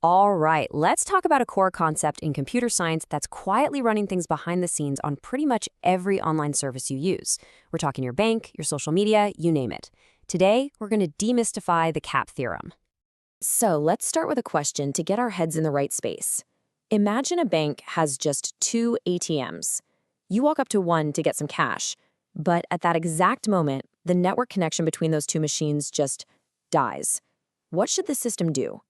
All right, let's talk about a core concept in computer science that's quietly running things behind the scenes on pretty much every online service you use. We're talking your bank, your social media, you name it. Today, we're going to demystify the CAP theorem. So let's start with a question to get our heads in the right space. Imagine a bank has just two ATMs. You walk up to one to get some cash, but at that exact moment, the network connection between those two machines just dies. What should the system do?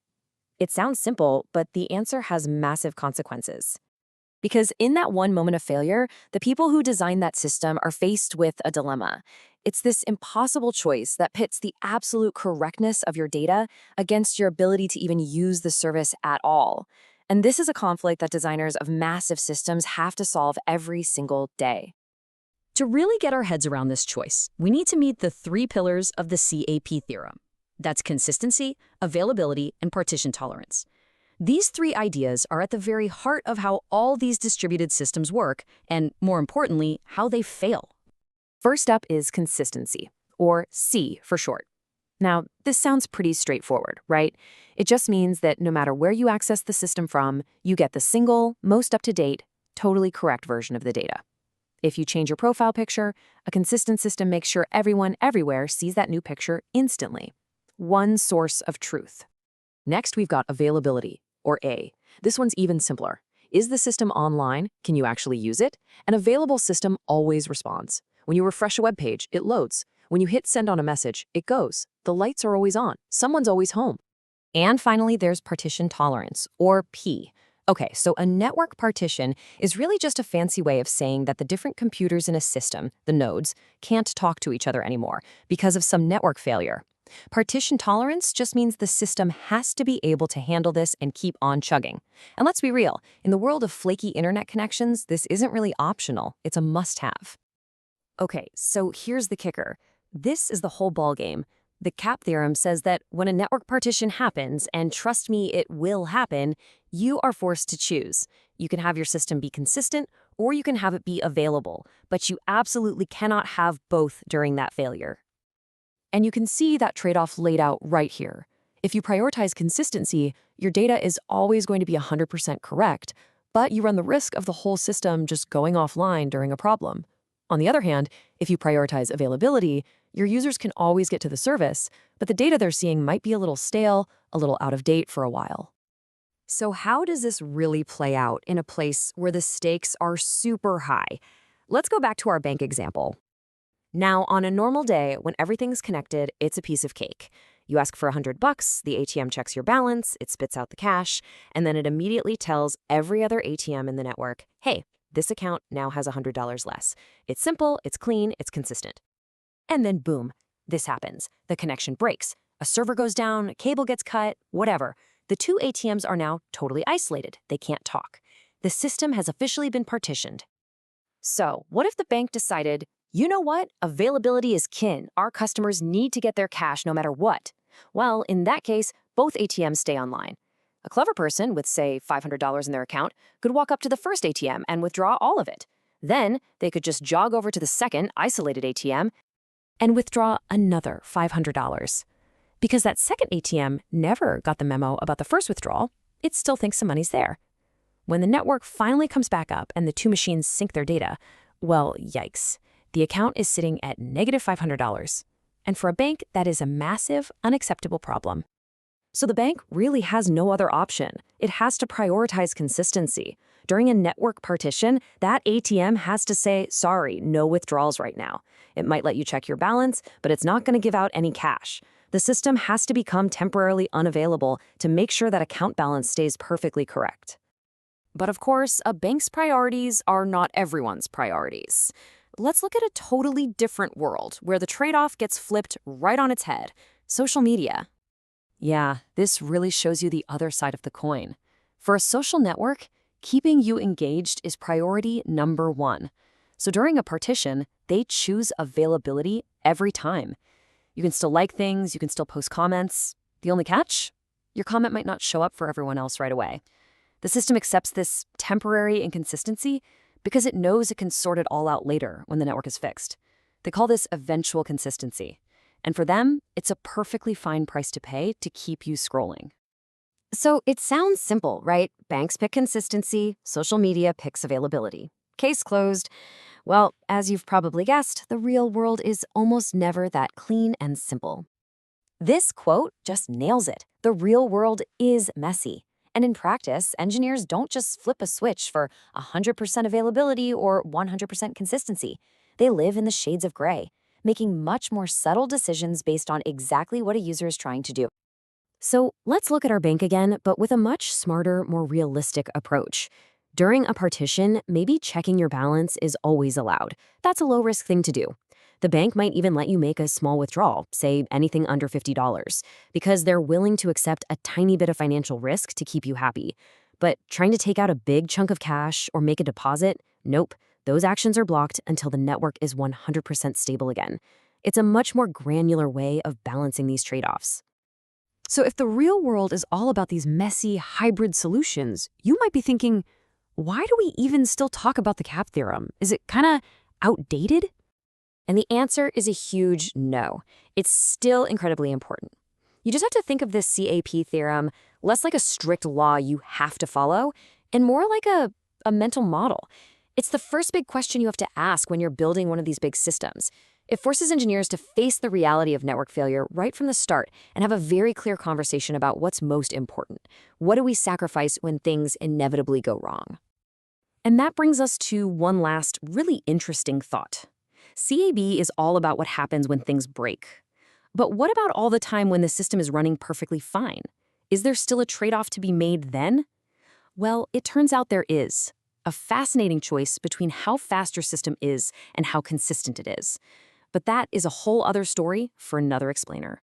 It sounds simple, but the answer has massive consequences. Because in that one moment of failure, the people who designed that system are faced with a dilemma. It's this impossible choice that pits the absolute correctness of your data against your ability to even use the service at all. And this is a conflict that designers of massive systems have to solve every single day. To really get our heads around this choice, we need to meet the three pillars of the CAP theorem. That's consistency, availability, and partition tolerance. These three ideas are at the very heart of how all these distributed systems work, and more importantly, how they fail. First up is consistency, or C for short. Now, this sounds pretty straightforward, right? It just means that no matter where you access the system from, you get the single, most up-to-date, totally correct version of the data. If you change your profile picture, a consistent system makes sure everyone everywhere sees that new picture instantly. One source of truth. Next, we've got availability, or A. This one's even simpler. Is the system online? Can you actually use it? An available system always responds. When you refresh a web page, it loads. When you hit send on a message, it goes. The lights are always on. Someone's always home. And finally, there's partition tolerance, or P. Okay, so a network partition is really just a fancy way of saying that the different computers in a system, the nodes, can't talk to each other anymore because of some network failure. Partition tolerance just means the system has to be able to handle this and keep on chugging. And let's be real, in the world of flaky internet connections, this isn't really optional, it's a must-have. Okay, so here's the kicker. This is the whole ballgame. The CAP theorem says that when a network partition happens, and trust me, it will happen, you are forced to choose. You can have your system be consistent, or you can have it be available, but you absolutely cannot have both during that failure. And you can see that trade-off laid out right here. If you prioritize consistency, your data is always going to be 100% correct, but you run the risk of the whole system just going offline during a problem. On the other hand, if you prioritize availability, your users can always get to the service, but the data they're seeing might be a little stale, a little out of date for a while. So how does this really play out in a place where the stakes are super high? Let's go back to our bank example. Now, on a normal day, when everything's connected, it's a piece of cake. You ask for $100, the ATM checks your balance, it spits out the cash, and then it immediately tells every other ATM in the network, hey, this account now has $100 less. It's simple, it's clean, it's consistent. And then boom, this happens. The connection breaks. A server goes down, a cable gets cut, whatever. The two ATMs are now totally isolated. They can't talk. The system has officially been partitioned. So, what if the bank decided, you know what? Availability is kin. Our customers need to get their cash no matter what. Well, in that case, both ATMs stay online. A clever person with, say, $500 in their account could walk up to the first ATM and withdraw all of it. Then, they could just jog over to the second, isolated ATM and withdraw another $500. Because that second ATM never got the memo about the first withdrawal, it still thinks some money's there. When the network finally comes back up and the two machines sync their data, well, yikes. The account is sitting at negative $500. And for a bank, that is a massive, unacceptable problem. So the bank really has no other option. It has to prioritize consistency. During a network partition, that ATM has to say, sorry, no withdrawals right now. It might let you check your balance, but it's not going to give out any cash. The system has to become temporarily unavailable to make sure that account balance stays perfectly correct. But of course, a bank's priorities are not everyone's priorities. Let's look at a totally different world where the trade-off gets flipped right on its head. Social media. Yeah, this really shows you the other side of the coin. For a social network, keeping you engaged is priority number one. So during a partition, they choose availability every time. You can still like things, you can still post comments. The only catch? Your comment might not show up for everyone else right away. The system accepts this temporary inconsistency because it knows it can sort it all out later when the network is fixed. They call this eventual consistency. And for them, it's a perfectly fine price to pay to keep you scrolling. So it sounds simple, right? Banks pick consistency, social media picks availability. Case closed. Well, as you've probably guessed, the real world is almost never that clean and simple. This quote just nails it. The real world is messy. And in practice, engineers don't just flip a switch for 100% availability or 100% consistency. They live in the shades of gray, making much more subtle decisions based on exactly what a user is trying to do. So let's look at our bank again, but with a much smarter, more realistic approach. During a partition, maybe checking your balance is always allowed. That's a low-risk thing to do. The bank might even let you make a small withdrawal, say anything under $50, because they're willing to accept a tiny bit of financial risk to keep you happy. But trying to take out a big chunk of cash or make a deposit, nope, those actions are blocked until the network is 100% stable again. It's a much more granular way of balancing these trade-offs. So if the real world is all about these messy hybrid solutions, you might be thinking, why do we even still talk about the CAP theorem? Is it kind of outdated? And the answer is a huge no. It's still incredibly important. You just have to think of this CAP theorem less like a strict law you have to follow and more like a mental model. It's the first big question you have to ask when you're building one of these big systems. It forces engineers to face the reality of network failure right from the start and have a very clear conversation about what's most important. What do we sacrifice when things inevitably go wrong? And that brings us to one last really interesting thought. CAB is all about what happens when things break. But what about all the time when the system is running perfectly fine? Is there still a trade-off to be made then? Well, it turns out there is. A fascinating choice between how fast your system is and how consistent it is. But that is a whole other story for another explainer.